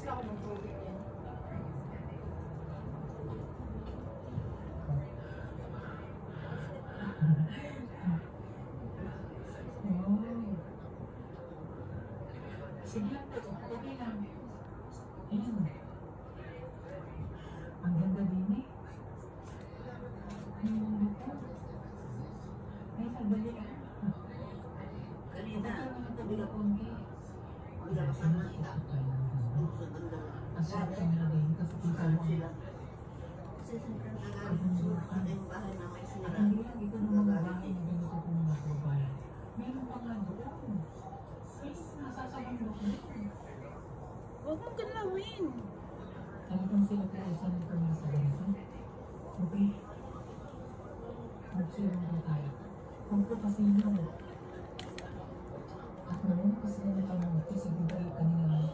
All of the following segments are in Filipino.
lang ako ng tubig yan. Sige, okay lang. Ayan. Ang ganda din eh. Ay, sandali ah. Kanina, Tabi ka konti. wala pa sa mga ina. Ang sarap sa mga din kasi kita mo. Sila. Kasi siyempre nagagalit sa yung bahay na may sira. Hindi lang, ito naman ang bahay na ganito po mga kababayan. Meron pa nga doon. Ay, nasasabang doon. Huwag mong galawin. Talagang sila po ay sanay kami sa ganito. Okay. Mag-share na tayo. Kung po kasi yun. At naman kasi na natanong ito sa bigay kanina.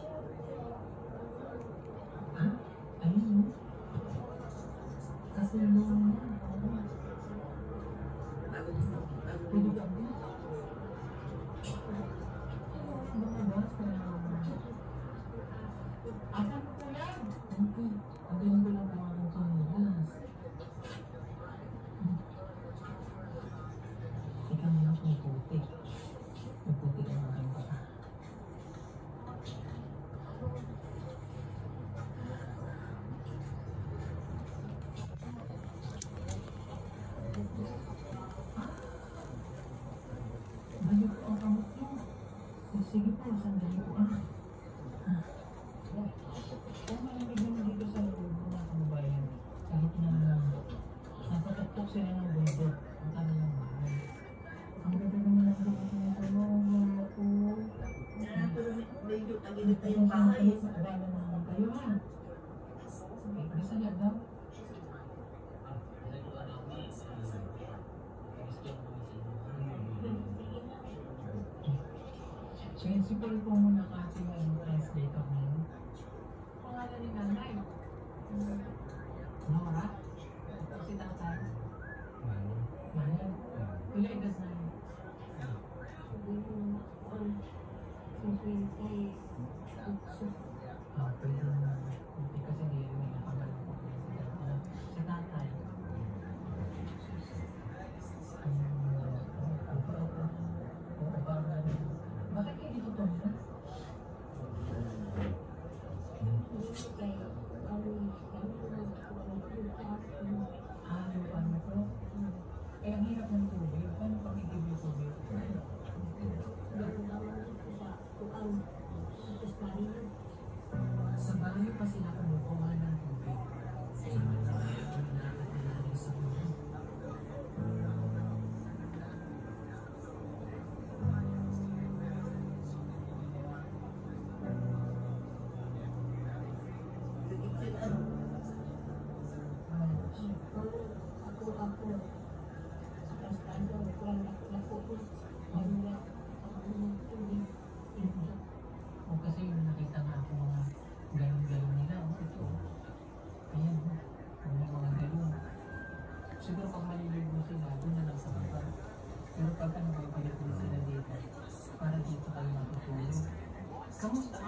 Ha? Ayun mo. Kasi nung pwede ka mo. Lumabas ka na. Asan ko yan? Okay. Ang ganda lang mga akong pangyalas. Ikaw na lang kung puti. Kung puti ka mga kang bata. Balik ko ang kamot niyo. Sige po, sandali po. Kung malamig naman dito sa loob mga kababayan, kahit na napataktok sila ng bundok, ang kami ng bahay. Ang ganda naman ang bukas ng tulong po. Medyo tagilid na yung bahay. Magdala naman kayo ha. Okay, bisa niya daw. Principal po muna kasi yung translator niyo. Pangalan ni nanay. Nora? Si tatay? Mano? Ilan edad na yun? Pwede na. Hindi kasi hindi rin nakabalik po si tatay. Bakit kayo dito to? Ano po? Eh, ang hirap ng tubig. Paano pag igib yung tubig? Sa bayo pa sila kumukuha ng tubig. Sa bayo na nakatalarin sa mga. O kasi yung nakita nga ako mga galon-galon nila. Ito. Ayan. Mga galon. Siguro pag maliligo sila, doon na lang sa baba. Pero pag ano, bibili sila dito. Para dito kayo matutulog. Kamusta